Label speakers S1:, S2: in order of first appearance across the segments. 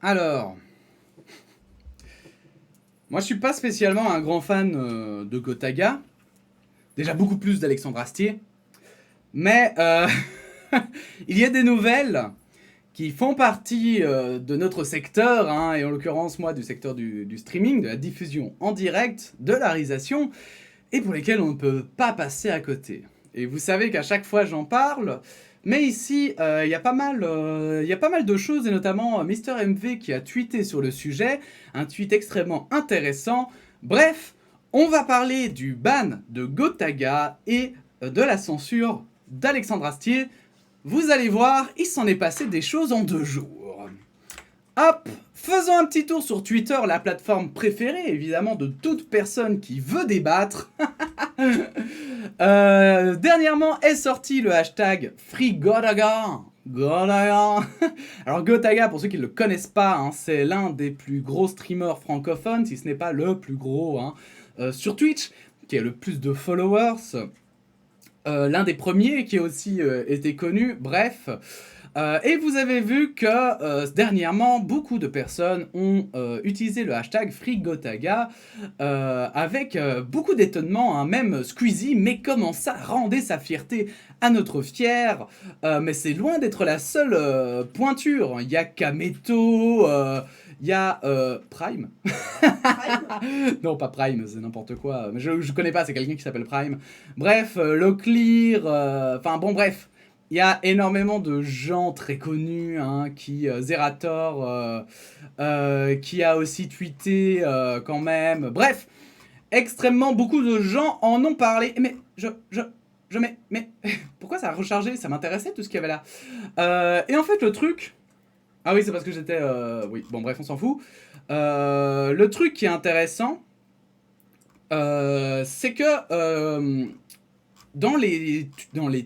S1: Alors, moi je suis pas spécialement un grand fan de Gotaga. Déjà beaucoup plus d'Alexandre Astier. Mais il y a des nouvelles qui font partie de notre secteur, hein, et en l'occurrence moi du secteur du streaming, de la diffusion en direct, de la réalisation, et pour lesquelles on ne peut pas passer à côté. Et vous savez qu'à chaque fois j'en parle, mais ici il y a pas mal de choses, et notamment Mister MV qui a tweeté sur le sujet, un tweet extrêmement intéressant. Bref, on va parler du ban de Gotaga et de la censure d'Alexandre Astier. Vous allez voir, il s'en est passé des choses en 2 jours. Hop, faisons un petit tour sur Twitter, la plateforme préférée évidemment de toute personne qui veut débattre. Dernièrement est sorti le hashtag FreeGotaga. Gotaga. Alors Gotaga, pour ceux qui ne le connaissent pas, hein, c'est l'un des plus gros streamers francophones, si ce n'est pas le plus gros, hein, sur Twitch, qui a le plus de followers. L'un des premiers qui a aussi été connu, bref. Et vous avez vu que dernièrement, beaucoup de personnes ont utilisé le hashtag FreeGotaga avec beaucoup d'étonnement, hein, même Squeezie, mais comment ça rendait sa fierté à notre fier. Mais c'est loin d'être la seule pointure. Il y a Kameto, il y a Prime. Non, pas Prime, c'est n'importe quoi. Mais je connais pas, c'est quelqu'un qui s'appelle Prime. Bref, Locklear, enfin bon, bref. Il y a énormément de gens très connus, hein, qui... Zerator, qui a aussi tweeté quand même. Bref, extrêmement beaucoup de gens en ont parlé. Mais mais pourquoi ça a rechargé? Ça m'intéressait tout ce qu'il y avait là. Et en fait, le truc... Ah oui, c'est parce que j'étais... Oui, bon bref, on s'en fout. Le truc qui est intéressant, c'est que dans les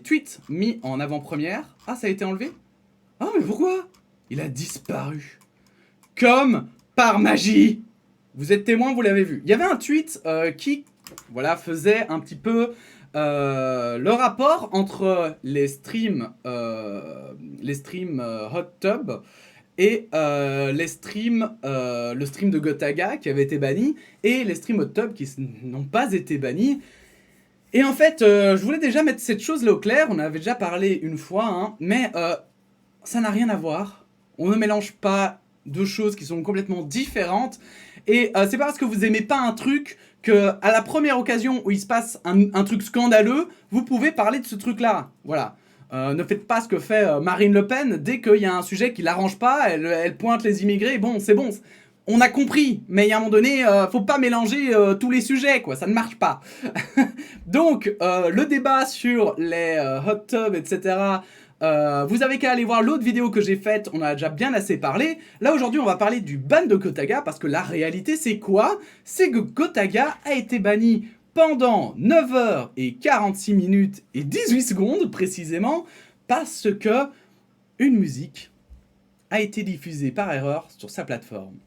S1: tweets mis en avant-première... Ah, ça a été enlevé? Ah, mais pourquoi? Il a disparu. Comme par magie. Vous êtes témoin, vous l'avez vu. Il y avait un tweet qui, voilà, faisait un petit peu le rapport entre les streams Hot Tub et le stream de Gotaga qui avait été banni, et les streams Hot Tub qui n'ont pas été bannis. Et en fait, je voulais déjà mettre cette chose-là au clair, on en avait déjà parlé une fois, hein, mais ça n'a rien à voir. On ne mélange pas deux choses qui sont complètement différentes. Et c'est pas parce que vous aimez pas un truc que, à la première occasion où il se passe un truc scandaleux, vous pouvez parler de ce truc-là. Voilà. Ne faites pas ce que fait Marine Le Pen. Dès qu'il y a un sujet qui l'arrange pas, elle pointe les immigrés. Bon, c'est bon. On a compris, mais il y a un moment donné, faut pas mélanger tous les sujets, quoi. Ça ne marche pas. Donc, le débat sur les hot tubs, etc., vous avez qu'à aller voir l'autre vidéo que j'ai faite, on en a déjà bien assez parlé. Là aujourd'hui on va parler du ban de Gotaga, parce que la réalité c'est quoi? C'est que Gotaga a été banni pendant 9h46 et 18 secondes précisément, parce que une musique a été diffusée par erreur sur sa plateforme.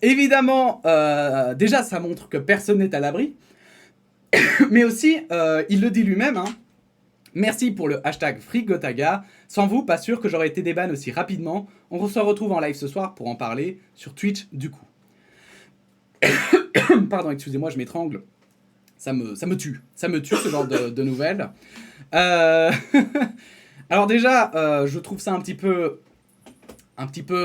S1: Évidemment, déjà ça montre que personne n'est à l'abri, mais aussi, il le dit lui-même, hein. Merci pour le hashtag FreeGotaga. Sans vous, pas sûr que j'aurais été déban aussi rapidement. On se retrouve en live ce soir pour en parler sur Twitch du coup. Pardon, excusez-moi, je m'étrangle. Ça me tue. Ça me tue ce genre de nouvelles. Alors déjà, je trouve ça un petit peu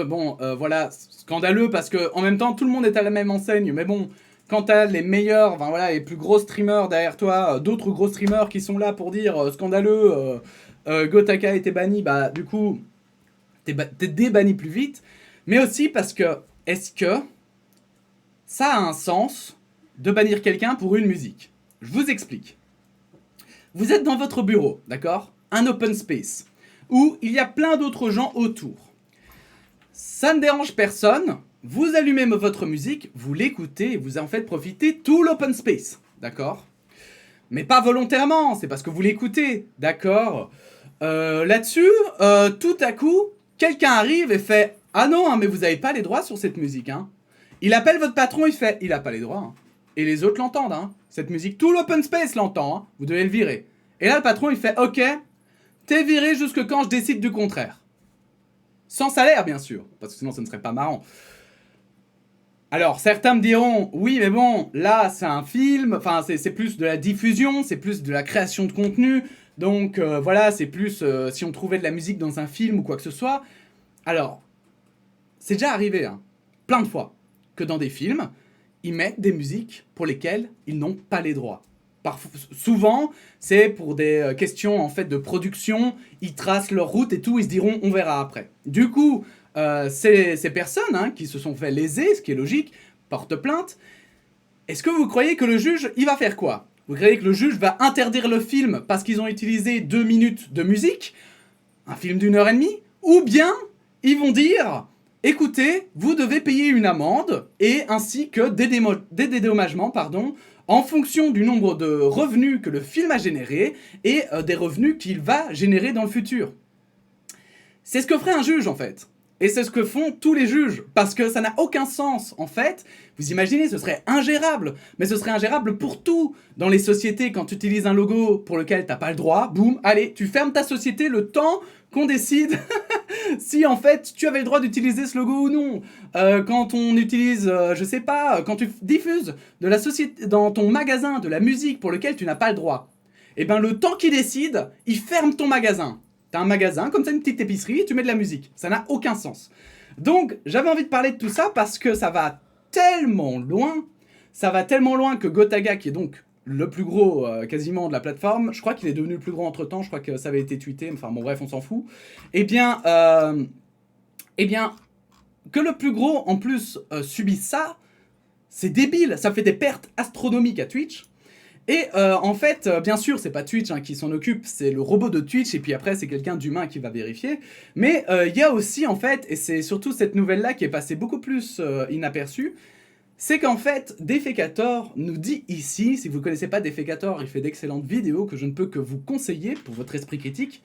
S1: bon, voilà, scandaleux, parce que en même temps tout le monde est à la même enseigne. Mais bon, quand t'as les meilleurs, enfin voilà, les plus gros streamers derrière toi, d'autres gros streamers qui sont là pour dire scandaleux, Gotaga a été banni, bah du coup, t'es débanni plus vite. Mais aussi parce que, est-ce que ça a un sens de bannir quelqu'un pour une musique? Je vous explique. Vous êtes dans votre bureau, d'accord? Un open space, où il y a plein d'autres gens autour. Ça ne dérange personne. Vous allumez votre musique, vous l'écoutez et vous en faites profiter tout l'open space, d'accord? Mais pas volontairement, c'est parce que vous l'écoutez, d'accord? Là-dessus, tout à coup, quelqu'un arrive et fait « Ah non, hein, mais vous n'avez pas les droits sur cette musique, hein ». Il appelle votre patron, il fait « Il n'a pas les droits, hein ». Et les autres l'entendent, hein. Cette musique, tout l'open space l'entend, hein. Vous devez le virer. Et là, le patron, il fait « Ok, t'es viré jusque quand je décide du contraire ». Sans salaire, bien sûr, parce que sinon ce ne serait pas marrant. Alors, certains me diront, oui, mais bon, là, c'est un film, enfin, c'est plus de la diffusion, c'est plus de la création de contenu, donc voilà, c'est plus si on trouvait de la musique dans un film ou quoi que ce soit. Alors, c'est déjà arrivé, hein, plein de fois, que dans des films, ils mettent des musiques pour lesquelles ils n'ont pas les droits. Souvent, c'est pour des questions en fait de production, ils tracent leur route et tout, ils se diront on verra après. Du coup, ces personnes hein, qui se sont fait léser, ce qui est logique, portent plainte. Est-ce que vous croyez que le juge, il va faire quoi? Vous croyez que le juge va interdire le film parce qu'ils ont utilisé 2 minutes de musique? Un film d'1 h 30? Ou bien, ils vont dire écoutez, vous devez payer une amende et ainsi que des dédommagements, pardon, en fonction du nombre de revenus que le film a généré et des revenus qu'il va générer dans le futur. C'est ce que ferait un juge en fait. Et c'est ce que font tous les juges, parce que ça n'a aucun sens, en fait. Vous imaginez, ce serait ingérable, mais ce serait ingérable pour tout. Dans les sociétés, quand tu utilises un logo pour lequel t'as pas le droit, boum, allez, tu fermes ta société le temps qu'on décide si en fait tu avais le droit d'utiliser ce logo ou non. Quand on utilise, je sais pas, quand tu diffuses de la société, dans ton magasin de la musique pour lequel tu n'as pas le droit, et ben le temps qu'il décide, il ferme ton magasin. T'as un magasin, comme ça, une petite épicerie, et tu mets de la musique. Ça n'a aucun sens. Donc, j'avais envie de parler de tout ça parce que ça va tellement loin. Ça va tellement loin que Gotaga, qui est donc le plus gros quasiment de la plateforme, je crois qu'il est devenu le plus gros entre-temps, je crois que ça avait été tweeté, enfin bon bref, on s'en fout. Eh bien, que le plus gros, en plus, subisse ça, c'est débile. Ça fait des pertes astronomiques à Twitch. Et en fait, bien sûr, c'est pas Twitch hein, qui s'en occupe, c'est le robot de Twitch, et puis après, c'est quelqu'un d'humain qui va vérifier. Mais il y a aussi, en fait, et c'est surtout cette nouvelle-là qui est passée beaucoup plus inaperçue, c'est qu'en fait, Defecator nous dit ici, si vous connaissez pas Defecator, il fait d'excellentes vidéos que je ne peux que vous conseiller pour votre esprit critique.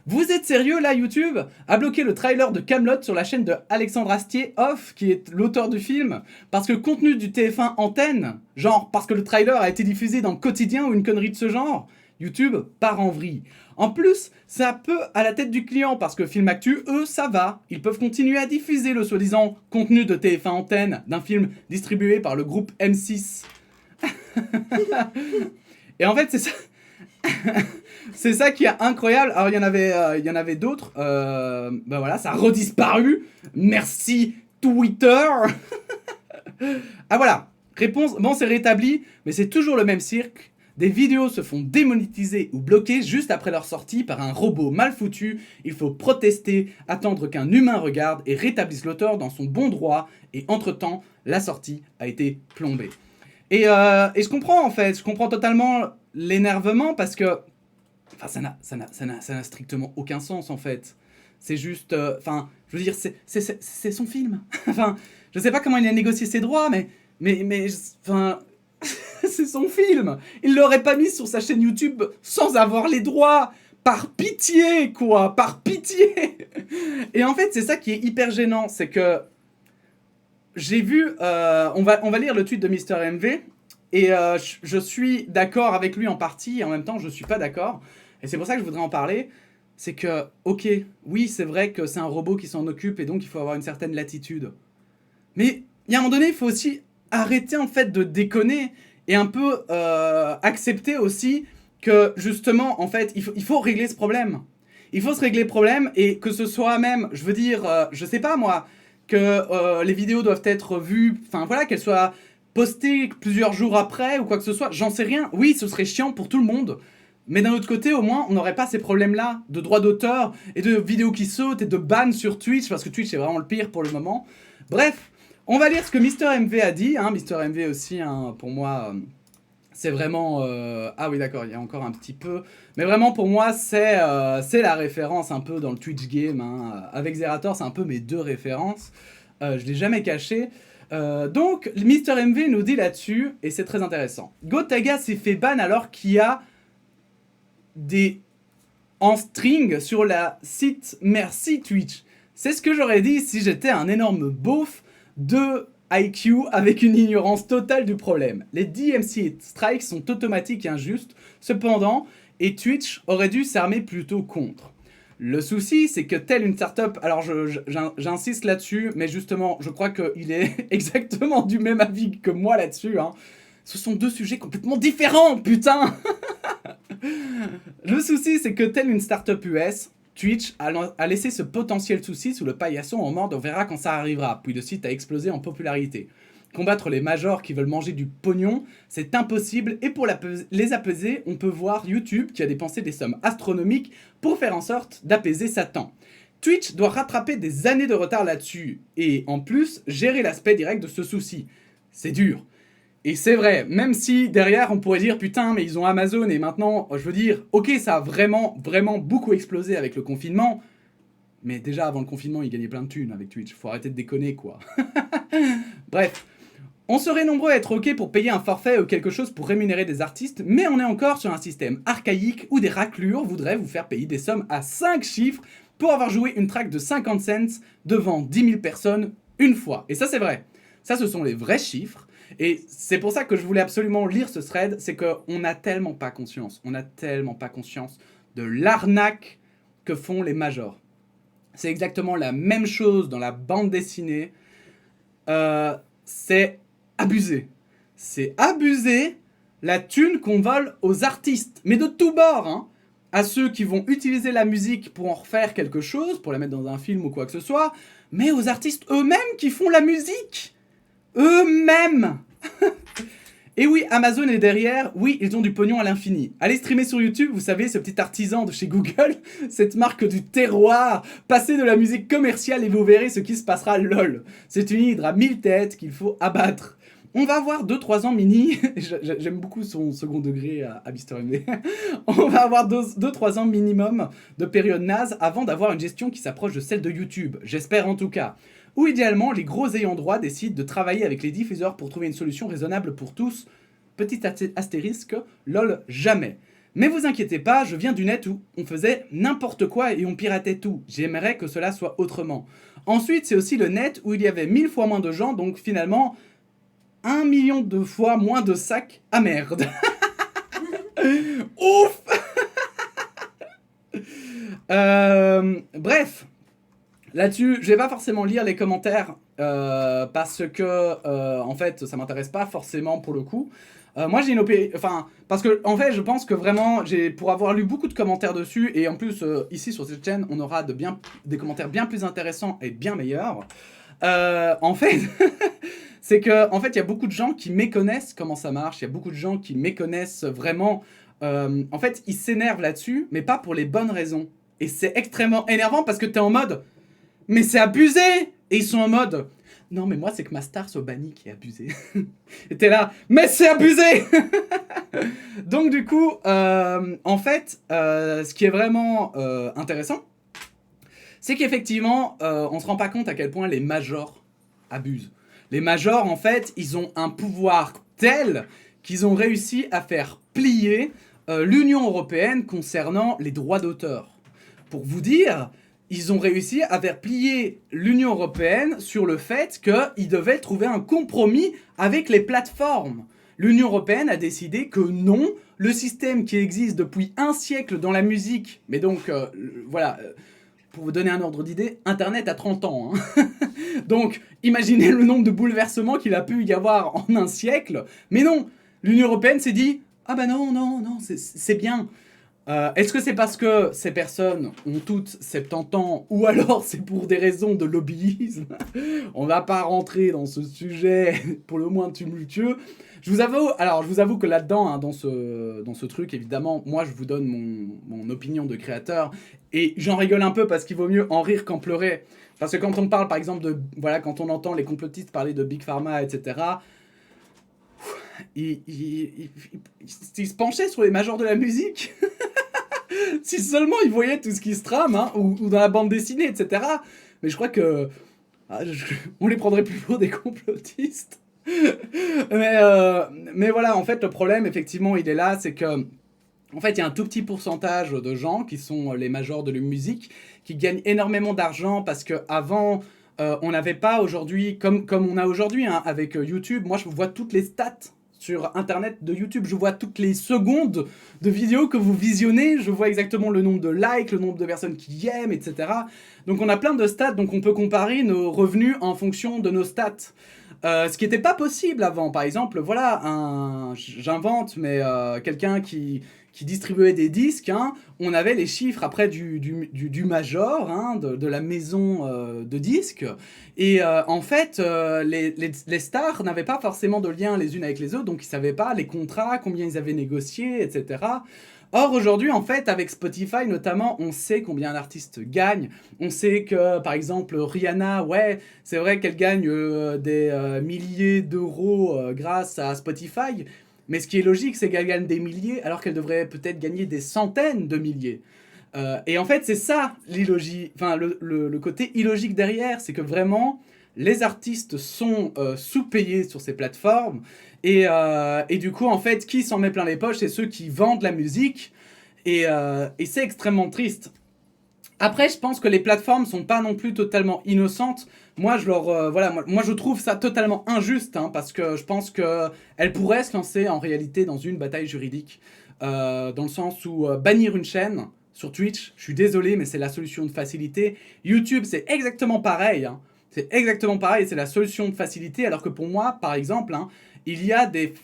S1: Vous êtes sérieux là, YouTube, à bloquer le trailer de Kaamelott sur la chaîne de Alexandre Astier, Off, qui est l'auteur du film, parce que le contenu du TF1 Antenne, genre parce que le trailer a été diffusé dans le quotidien ou une connerie de ce genre, YouTube part en vrille. En plus, c'est un peu à la tête du client, parce que Film Actu, eux, ça va. Ils peuvent continuer à diffuser le soi-disant contenu de TF1 Antenne d'un film distribué par le groupe M6. Et en fait, c'est ça... c'est ça qui est incroyable. Alors il y en avait d'autres. Ben voilà, ça a redisparu. Merci Twitter. Ah voilà. Réponse. Bon, c'est rétabli, mais c'est toujours le même cirque. Des vidéos se font démonétiser ou bloquer juste après leur sortie par un robot mal foutu. Il faut protester, attendre qu'un humain regarde et rétablisse l'auteur dans son bon droit. Et entre-temps, la sortie a été plombée. Et je comprends en fait, je comprends totalement l'énervement parce que enfin, ça n'a strictement aucun sens en fait. C'est juste, enfin, je veux dire, c'est son film. Enfin, je sais pas comment il a négocié ses droits, mais, enfin, c'est son film. Il l'aurait pas mis sur sa chaîne YouTube sans avoir les droits. Par pitié, quoi, par pitié. Et en fait, c'est ça qui est hyper gênant, c'est que j'ai vu, on va lire le tweet de Mister MV, et je suis d'accord avec lui en partie, et en même temps je suis pas d'accord, et c'est pour ça que je voudrais en parler, c'est que, ok, oui c'est vrai que c'est un robot qui s'en occupe, et donc il faut avoir une certaine latitude. Mais il y a un moment donné, il faut aussi arrêter en fait de déconner, et un peu accepter aussi que justement, en fait, il faut régler ce problème. Il faut se régler le problème, et que ce soit même, je veux dire, je sais pas moi, que les vidéos doivent être vues, enfin voilà, qu'elles soient postées plusieurs jours après ou quoi que ce soit, j'en sais rien. Oui, ce serait chiant pour tout le monde, mais d'un autre côté, au moins, on n'aurait pas ces problèmes-là de droits d'auteur et de vidéos qui sautent et de bans sur Twitch, parce que Twitch est vraiment le pire pour le moment. Bref, on va lire ce que Mister MV a dit, hein, Mister MV aussi, hein, pour moi... c'est vraiment... Ah oui, d'accord, il y a encore un petit peu. Mais vraiment, pour moi, c'est la référence un peu dans le Twitch game. Hein. Avec Zerator, c'est un peu mes deux références. Je ne l'ai jamais caché. Donc, Mister MV nous dit là-dessus, et c'est très intéressant. Gotaga s'est fait ban alors qu'il y a des... en string sur la site Merci Twitch. C'est ce que j'aurais dit si j'étais un énorme beauf de... IQ avec une ignorance totale du problème. Les DMC strikes sont automatiques et injustes, cependant, et Twitch aurait dû s'armer plutôt contre. Le souci, c'est que telle une startup, alors j'insiste là-dessus, mais justement, je crois qu'il est exactement du même avis que moi là-dessus, hein. Ce sont deux sujets complètement différents, putain. Le souci, c'est que telle une startup US, Twitch a laissé ce potentiel souci sous le paillasson en mode on verra quand ça arrivera, puis le site a explosé en popularité. Combattre les majors qui veulent manger du pognon, c'est impossible, et pour les apaiser, on peut voir YouTube qui a dépensé des sommes astronomiques pour faire en sorte d'apaiser Satan. Twitch doit rattraper des années de retard là-dessus, et en plus, gérer l'aspect direct de ce souci. C'est dur. Et c'est vrai, même si derrière on pourrait dire putain mais ils ont Amazon et maintenant, je veux dire, ok ça a vraiment beaucoup explosé avec le confinement, mais déjà avant le confinement ils gagnaient plein de thunes avec Twitch, faut arrêter de déconner quoi. Bref, on serait nombreux à être ok pour payer un forfait ou quelque chose pour rémunérer des artistes, mais on est encore sur un système archaïque où des raclures voudraient vous faire payer des sommes à 5 chiffres pour avoir joué une track de 50 cents devant 10 000 personnes une fois. Et ça c'est vrai, ça ce sont les vrais chiffres. Et c'est pour ça que je voulais absolument lire ce thread, c'est qu'on n'a tellement pas conscience, de l'arnaque que font les majors. C'est exactement la même chose dans la bande dessinée. C'est abusé. C'est abusé la thune qu'on vole aux artistes, mais de tous bords, hein. À ceux qui vont utiliser la musique pour en refaire quelque chose, pour la mettre dans un film ou quoi que ce soit, mais aux artistes eux-mêmes qui font la musique. Eux-mêmes. Et oui, Amazon est derrière, oui, ils ont du pognon à l'infini. Allez streamer sur YouTube, vous savez, ce petit artisan de chez Google, cette marque du terroir, passez de la musique commerciale et vous verrez ce qui se passera, lol. C'est une hydre à 1000 têtes qu'il faut abattre. On va avoir 2-3 ans mini, j'aime beaucoup son second degré à MrMD. On va avoir 2-3 ans minimum de période naze avant d'avoir une gestion qui s'approche de celle de YouTube, j'espère en tout cas. Ou idéalement, les gros ayants droit décident de travailler avec les diffuseurs pour trouver une solution raisonnable pour tous. Petit astérisque, lol, jamais. Mais vous inquiétez pas, je viens du net où on faisait n'importe quoi et on piratait tout. J'aimerais que cela soit autrement. Ensuite, c'est aussi le net où il y avait 1000 fois moins de gens, donc finalement, 1 million de fois moins de sacs à merde. Ouf. Bref. Là-dessus, je vais pas forcément lire les commentaires parce que en fait, ça m'intéresse pas forcément pour le coup. Moi, j'ai une opinion, enfin, parce que en fait, je pense que vraiment, pour avoir lu beaucoup de commentaires dessus et en plus ici sur cette chaîne, on aura des commentaires bien plus intéressants et bien meilleurs. En fait, c'est que en fait, il y a beaucoup de gens qui méconnaissent comment ça marche. Il y a beaucoup de gens qui méconnaissent vraiment. En fait, ils s'énervent là-dessus, mais pas pour les bonnes raisons. Et c'est extrêmement énervant parce que t'es en mode. Mais c'est abusé! Et ils sont en mode non mais moi c'est que ma star soit bannie qui est abusée. Et t'es là, mais c'est abusé! Donc du coup, en fait, ce qui est vraiment intéressant, c'est qu'effectivement, on se rend pas compte à quel point les majors abusent. Les majors, en fait, ils ont un pouvoir tel qu'ils ont réussi à faire plier l'Union européenne concernant les droits d'auteur. Pour vous dire, ils ont réussi à faire plier l'Union européenne sur le fait qu'ils devaient trouver un compromis avec les plateformes. L'Union européenne a décidé que non, le système qui existe depuis un siècle dans la musique, mais donc, voilà, pour vous donner un ordre d'idée, Internet a 30 ans. Hein. Donc, imaginez le nombre de bouleversements qu'il a pu y avoir en un siècle. Mais non, l'Union européenne s'est dit « Ah bah non, c'est bien ». Est-ce que c'est parce que ces personnes ont toutes 70 ans ou alors c'est pour des raisons de lobbyisme? On va pas rentrer dans ce sujet pour le moins tumultueux. Je vous avoue que là-dedans, hein, dans ce truc, évidemment, moi je vous donne mon opinion de créateur et j'en rigole un peu parce qu'il vaut mieux en rire qu'en pleurer. Parce que quand on parle par exemple de, voilà, quand on entend les complotistes parler de Big Pharma, etc., ils se penchaient sur les majors de la musique. Si seulement ils voyaient tout ce qui se trame, hein, ou dans la bande dessinée, etc. Mais je crois que on les prendrait plus pour des complotistes. Mais voilà, en fait, le problème, effectivement, il est là, c'est que en fait, il y a un tout petit pourcentage de gens qui sont les majors de la musique qui gagnent énormément d'argent parce qu'avant, on n'avait pas aujourd'hui, comme on a aujourd'hui hein, avec YouTube, moi je vois toutes les stats sur internet de YouTube. Je vois toutes les secondes de vidéos que vous visionnez, je vois exactement le nombre de likes, le nombre de personnes qui aiment, etc. Donc on a plein de stats, donc on peut comparer nos revenus en fonction de nos stats. Ce qui n'était pas possible avant. Par exemple, voilà, j'invente, mais quelqu'un qui distribuait des disques, hein, on avait les chiffres après du major, hein, de la maison de disques. Et en fait, les stars n'avaient pas forcément de lien les unes avec les autres, donc ils ne savaient pas les contrats, combien ils avaient négocié, etc. Or, aujourd'hui, en fait, avec Spotify notamment, on sait combien un artiste gagne. On sait que, par exemple, Rihanna, ouais, c'est vrai qu'elle gagne des milliers d'euros grâce à Spotify, mais ce qui est logique, c'est qu'elle gagne des milliers alors qu'elle devrait peut-être gagner des centaines de milliers. Et en fait, c'est ça l'illogique, enfin, le côté illogique derrière, c'est que vraiment, les artistes sont sous-payés sur ces plateformes, et du coup, en fait, qui s'en met plein les poches, c'est ceux qui vendent la musique, et c'est extrêmement triste. Après, je pense que les plateformes sont pas non plus totalement innocentes. Moi, voilà, moi, je trouve ça totalement injuste, hein, parce que je pense qu'elles pourraient se lancer en réalité dans une bataille juridique, dans le sens où bannir une chaîne sur Twitch, je suis désolé, mais c'est la solution de facilité. YouTube, c'est exactement pareil, hein. C'est exactement pareil, c'est la solution de facilité, alors que pour moi, par exemple, hein, il y a des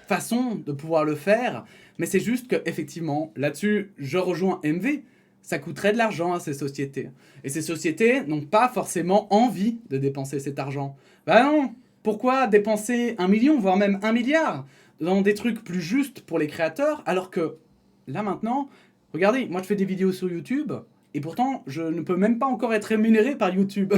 S1: façons de pouvoir le faire, mais c'est juste que, effectivement, là-dessus, je rejoins MV. Ça coûterait de l'argent à ces sociétés. Et ces sociétés n'ont pas forcément envie de dépenser cet argent. Bah non, pourquoi dépenser 1 million, voire même 1 milliard dans des trucs plus justes pour les créateurs, alors que là maintenant, regardez, moi je fais des vidéos sur YouTube, et pourtant je ne peux même pas encore être rémunéré par YouTube.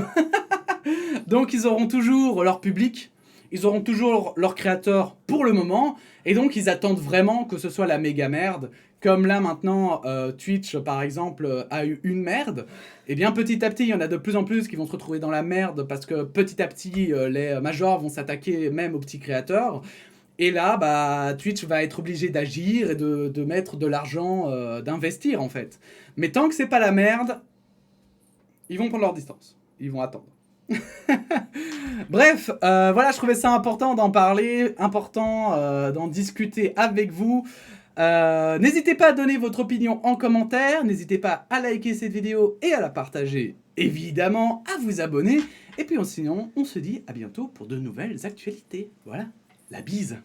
S1: Donc ils auront toujours leur public, ils auront toujours leurs créateurs pour le moment, et donc ils attendent vraiment que ce soit la méga merde. Comme là maintenant, Twitch par exemple a eu une merde, et bien petit à petit il y en a de plus en plus qui vont se retrouver dans la merde parce que petit à petit les majors vont s'attaquer même aux petits créateurs. Et là, bah, Twitch va être obligé d'agir et de mettre de l'argent, d'investir en fait. Mais tant que c'est pas la merde, ils vont prendre leur distance. Ils vont attendre. Bref, voilà, je trouvais ça important d'en parler, important d'en discuter avec vous. N'hésitez pas à donner votre opinion en commentaire, n'hésitez pas à liker cette vidéo et à la partager, évidemment, à vous abonner. Et puis sinon, on se dit à bientôt pour de nouvelles actualités. Voilà, la bise.